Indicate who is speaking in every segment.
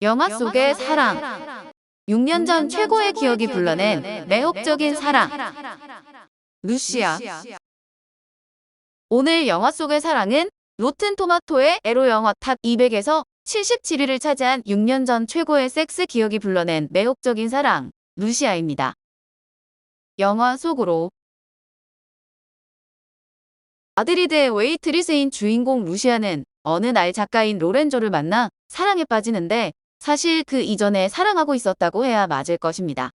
Speaker 1: 영화 속의 사랑. 6년 전 최고의 기억이 불러낸 매혹적인 사랑. 루시아. 오늘 영화 속의 사랑은 로튼 토마토의 에로 영화 탑 200에서 77위를 차지한 6년 전 최고의 섹스 기억이 불러낸 매혹적인 사랑, 루시아입니다. 영화 속으로 마드리드의 웨이트리스인 주인공 루시아는 어느 날 작가인 로렌조를 만나 사랑에 빠지는데 사실 그 이전에 사랑하고 있었다고 해야 맞을 것입니다.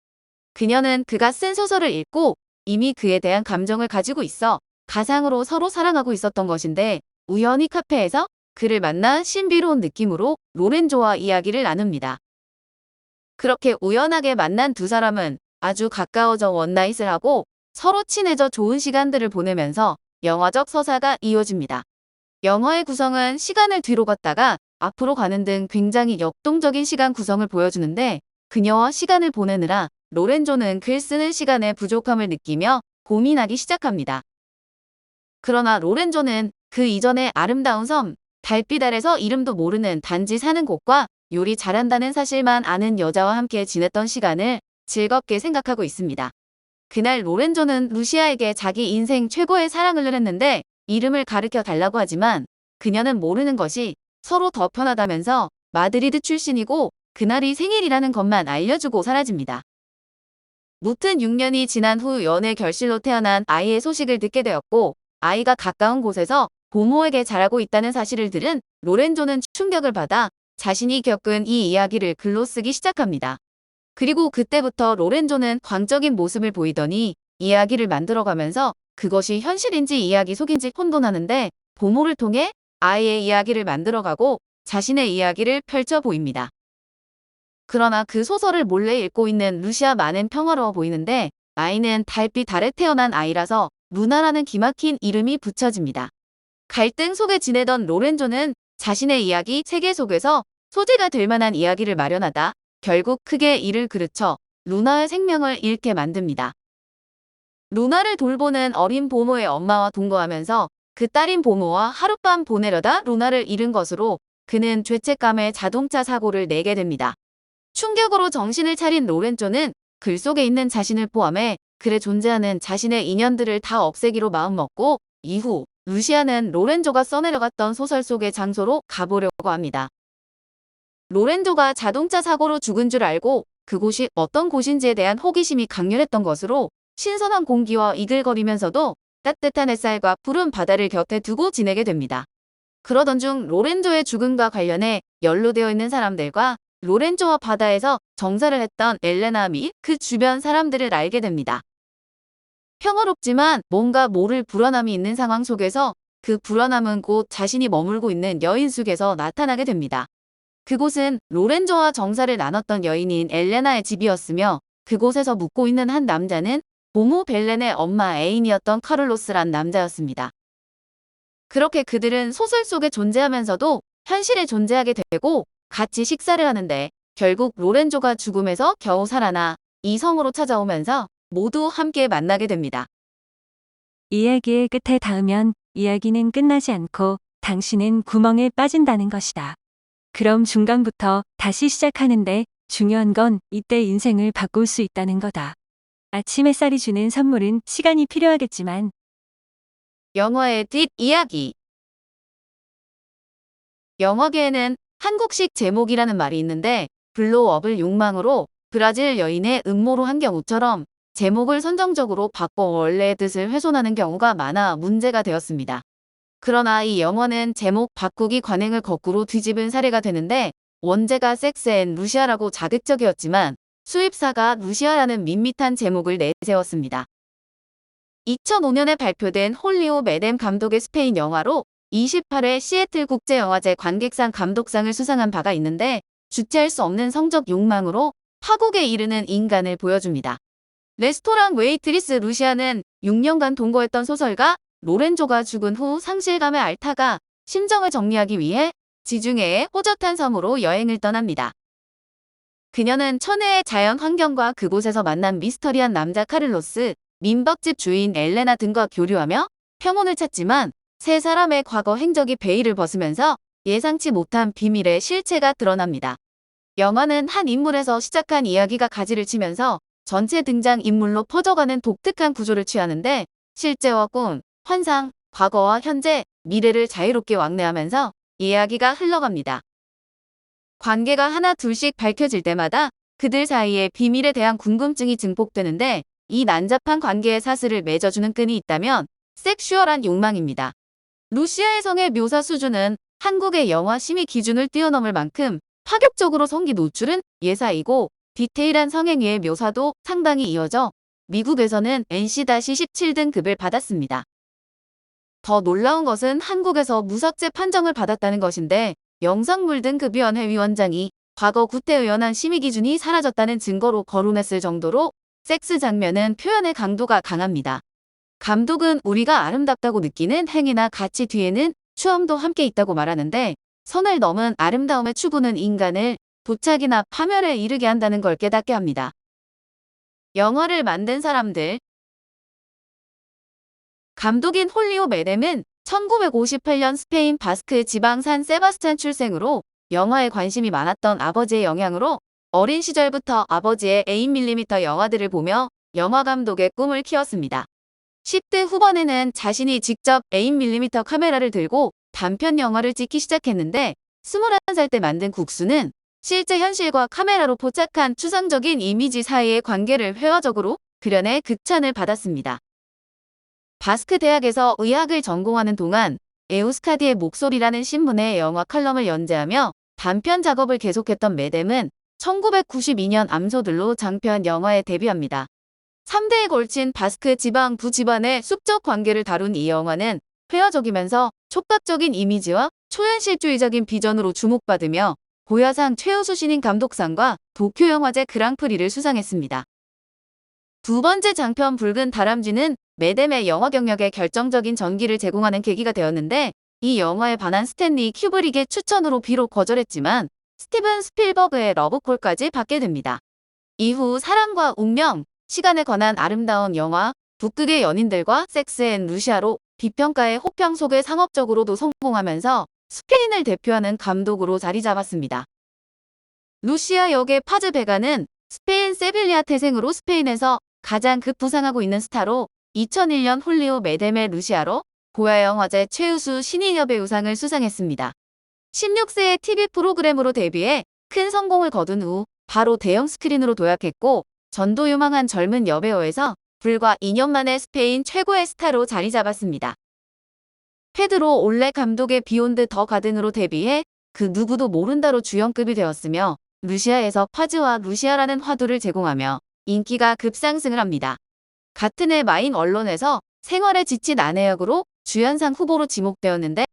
Speaker 1: 그녀는 그가 쓴 소설을 읽고 이미 그에 대한 감정을 가지고 있어 가상으로 서로 사랑하고 있었던 것인데 우연히 카페에서 그를 만나 신비로운 느낌으로 로렌조와 이야기를 나눕니다. 그렇게 우연하게 만난 두 사람은 아주 가까워져 원나잇을 하고 서로 친해져 좋은 시간들을 보내면서 영화적 서사가 이어집니다. 영화의 구성은 시간을 뒤로 갔다가 앞으로 가는 등 굉장히 역동적인 시간 구성을 보여주는데 그녀와 시간을 보내느라 로렌조는 글 쓰는 시간에 부족함을 느끼며 고민하기 시작합니다. 그러나 로렌조는 그 이전의 아름다운 섬, 달빛 아래서 이름도 모르는 단지 사는 곳과 요리 잘한다는 사실만 아는 여자와 함께 지냈던 시간을 즐겁게 생각하고 있습니다. 그날 로렌조는 루시아에게 자기 인생 최고의 사랑을 했는데 이름을 가르쳐 달라고 하지만 그녀는 모르는 것이 서로 더 편하다면서 마드리드 출신이고 그날이 생일이라는 것만 알려주고 사라집니다. 무튼 6년이 지난 후 연애 결실로 태어난 아이의 소식을 듣게 되었고 아이가 가까운 곳에서 부모에게 자라고 있다는 사실을 들은 로렌조는 충격을 받아 자신이 겪은 이 이야기를 글로 쓰기 시작합니다. 그리고 그때부터 로렌조는 광적인 모습을 보이더니 이야기를 만들어가면서 그것이 현실인지 이야기 속인지 혼돈하는데 부모를 통해 아이의 이야기를 만들어가고 자신의 이야기를 펼쳐 보입니다. 그러나 그 소설을 몰래 읽고 있는 루시아만은 평화로워 보이는데 아이는 달빛 아래 태어난 아이라서 루나라는 기막힌 이름이 붙여집니다. 갈등 속에 지내던 로렌조는 자신의 이야기 세계 속에서 소재가 될 만한 이야기를 마련하다 결국 크게 이를 그르쳐 루나의 생명을 잃게 만듭니다. 루나를 돌보는 어린 보모의 엄마와 동거하면서 그 딸인 보모와 하룻밤 보내려다 루나를 잃은 것으로 그는 죄책감에 자동차 사고를 내게 됩니다. 충격으로 정신을 차린 로렌조는 글 속에 있는 자신을 포함해 글에 존재하는 자신의 인연들을 다 없애기로 마음먹고 이후 루시아는 로렌조가 써내려갔던 소설 속의 장소로 가보려고 합니다. 로렌조가 자동차 사고로 죽은 줄 알고 그곳이 어떤 곳인지에 대한 호기심이 강렬했던 것으로 신선한 공기와 이글거리면서도 따뜻한 햇살과 푸른 바다를 곁에 두고 지내게 됩니다. 그러던 중 로렌조의 죽음과 관련해 연루되어 있는 사람들과 로렌조와 바다에서 정사를 했던 엘레나 및 그 주변 사람들을 알게 됩니다. 평화롭지만 뭔가 모를 불안함이 있는 상황 속에서 그 불안함은 곧 자신이 머물고 있는 여인 숲에서 나타나게 됩니다. 그곳은 로렌조와 정사를 나눴던 여인인 엘레나의 집이었으며 그곳에서 묵고 있는 한 남자는 보모 벨렌의 엄마 애인이었던 카를로스란 남자였습니다. 그렇게 그들은 소설 속에 존재하면서도 현실에 존재하게 되고 같이 식사를 하는데 결국 로렌조가 죽음에서 겨우 살아나 이 성으로 찾아오면서 모두 함께 만나게 됩니다.
Speaker 2: 이야기의 끝에 닿으면 이야기는 끝나지 않고 당신은 구멍에 빠진다는 것이다. 그럼 중간부터 다시 시작하는데 중요한 건 이때 인생을 바꿀 수 있다는 거다. 아침 햇살이 주는 선물은 시간이 필요하겠지만
Speaker 1: 영화의 뒷이야기. 영화계에는 한국식 제목이라는 말이 있는데 블로우업을 욕망으로 브라질 여인의 음모로 한 경우처럼 제목을 선정적으로 바꿔 원래의 뜻을 훼손하는 경우가 많아 문제가 되었습니다. 그러나 이 영화는 제목 바꾸기 관행을 거꾸로 뒤집은 사례가 되는데 원제가 섹스 앤 루시아라고 자극적이었지만 수입사가 루시아라는 밋밋한 제목을 내세웠습니다. 2005년에 발표된 홀리오 메뎀 감독의 스페인 영화로 28회 시애틀 국제영화제 관객상 감독상을 수상한 바가 있는데 주체할 수 없는 성적 욕망으로 파국에 이르는 인간을 보여줍니다. 레스토랑 웨이트리스 루시아는 6년간 동거했던 소설가 로렌조가 죽은 후 상실감에 앓다가 심정을 정리하기 위해 지중해의 호젓한 섬으로 여행을 떠납니다. 그녀는 천혜의 자연 환경과 그곳에서 만난 미스터리한 남자 카를로스, 민박집 주인 엘레나 등과 교류하며 평온을 찾지만 세 사람의 과거 행적이 베일을 벗으면서 예상치 못한 비밀의 실체가 드러납니다. 영화는 한 인물에서 시작한 이야기가 가지를 치면서 전체 등장 인물로 퍼져가는 독특한 구조를 취하는데 실제와 꿈, 환상, 과거와 현재, 미래를 자유롭게 왕래하면서 이야기가 흘러갑니다. 관계가 하나 둘씩 밝혀질 때마다 그들 사이의 비밀에 대한 궁금증이 증폭되는데 이 난잡한 관계의 사슬을 맺어주는 끈이 있다면 섹슈얼한 욕망입니다. 루시아의 성의 묘사 수준은 한국의 영화 심의 기준을 뛰어넘을 만큼 파격적으로 성기 노출은 예사이고 디테일한 성행위의 묘사도 상당히 이어져 미국에서는 NC-17 등급을 받았습니다. 더 놀라운 것은 한국에서 무삭제 판정을 받았다는 것인데 영상물 등급위원회 위원장이 과거 구태의연한 심의 기준이 사라졌다는 증거로 거론했을 정도로 섹스 장면은 표현의 강도가 강합니다. 감독은 우리가 아름답다고 느끼는 행위나 가치 뒤에는 추함도 함께 있다고 말하는데 선을 넘은 아름다움의 추구는 인간을 도착이나 파멸에 이르게 한다는 걸 깨닫게 합니다. 영화를 만든 사람들. 감독인 홀리오 메뎀은 1958년 스페인 바스크 지방 산 세바스찬 출생으로 영화에 관심이 많았던 아버지의 영향으로 어린 시절부터 아버지의 8mm 영화들을 보며 영화 감독의 꿈을 키웠습니다. 10대 후반에는 자신이 직접 8mm 카메라를 들고 단편 영화를 찍기 시작했는데 21살 때 만든 국수는 실제 현실과 카메라로 포착한 추상적인 이미지 사이의 관계를 회화적으로 그려내 극찬을 받았습니다. 바스크 대학에서 의학을 전공하는 동안 에우스카디의 목소리라는 신문의 영화 칼럼을 연재하며 단편 작업을 계속했던 메뎀은 1992년 암소들로 장편 영화에 데뷔합니다. 3대에 걸친 바스크 지방 두 집안의 숙적 관계를 다룬 이 영화는 회화적이면서 촉각적인 이미지와 초현실주의적인 비전으로 주목받으며 고야상 최우수 신인 감독상과 도쿄영화제 그랑프리를 수상했습니다. 두 번째 장편 붉은 다람쥐는 메뎀의 영화 경력에 결정적인 전기를 제공하는 계기가 되었는데 이 영화에 반한 스탠리 큐브릭의 추천으로 비록 거절했지만 스티븐 스필버그의 러브콜까지 받게 됩니다. 이후 사랑과 운명, 시간에 관한 아름다운 영화, 북극의 연인들과 섹스 앤 루시아로 비평가의 호평 속에 상업적으로도 성공하면서 스페인을 대표하는 감독으로 자리 잡았습니다. 루시아 역의 파즈 베가는 스페인 세빌리아 태생으로 스페인에서 가장 급부상하고 있는 스타로 2001년 홀리오 메뎀의 루시아로 고야영화제 최우수 신인 여배우상을 수상했습니다. 16세의 TV 프로그램으로 데뷔해 큰 성공을 거둔 후 바로 대형 스크린으로 도약했고 전도유망한 젊은 여배우에서 불과 2년 만에 스페인 최고의 스타로 자리 잡았습니다. 페드로 올레 감독의 비욘드 더 가든으로 데뷔해 그 누구도 모른다로 주연급이 되었으며 루시아에서 파즈와 루시아라는 화두를 제공하며 인기가 급상승을 합니다. 같은 해 마인 언론에서 생활에 지친 아내 역으로 주연상 후보로 지목되었는데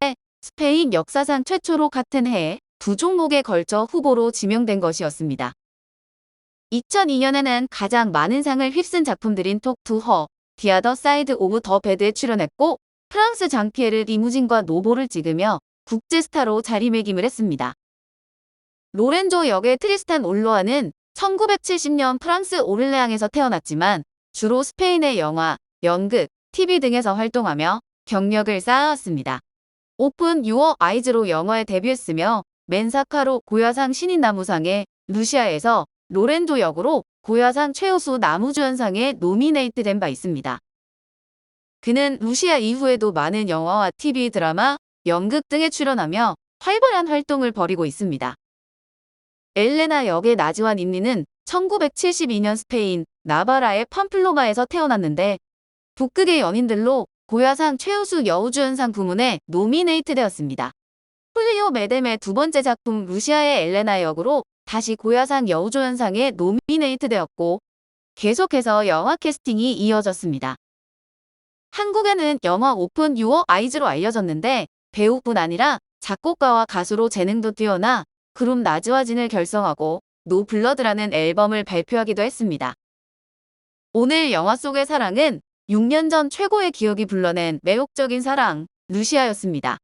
Speaker 1: 스페인 역사상 최초로 같은 해에 두 종목에 걸쳐 후보로 지명된 것이었습니다. 2002년에는 가장 많은 상을 휩쓴 작품들인 톡 투 허, 디 아더 사이드 오브 더 배드에 출연했고 프랑스 장피에르 리무진과 노보를 찍으며 국제스타로 자리매김을 했습니다. 로렌조 역의 트리스탄 올로아는 1970년 프랑스 오를레앙에서 태어났지만 주로 스페인의 영화, 연극, TV 등에서 활동하며 경력을 쌓아왔습니다. 오픈 유어 아이즈로 영화에 데뷔했으며 맨사카로 고야상 신인나무상에 루시아에서 로렌조 역으로 고야상 최우수 나무주연상에 노미네이트된 바 있습니다. 그는 루시아 이후에도 많은 영화와 TV 드라마, 연극 등에 출연하며 활발한 활동을 벌이고 있습니다. 엘레나 역의 나지완 임리는 1972년 스페인 나바라의 팜플로마에서 태어났는데 북극의 연인들로 고야상 최우수 여우주연상 부문에 노미네이트되었습니다. 홀리오 메뎀의 두 번째 작품 루시아의 엘레나 역으로 다시 고야상 여우조연상에 노미네이트되었고 계속해서 영화 캐스팅이 이어졌습니다. 한국에는 영화 오픈 유어 아이즈로 알려졌는데 배우뿐 아니라 작곡가와 가수로 재능도 뛰어나 그룹 나즈와진을 결성하고 노 블러드라는 앨범을 발표하기도 했습니다. 오늘 영화 속의 사랑은 6년 전 최고의 기억이 불러낸 매혹적인 사랑, 루시아였습니다.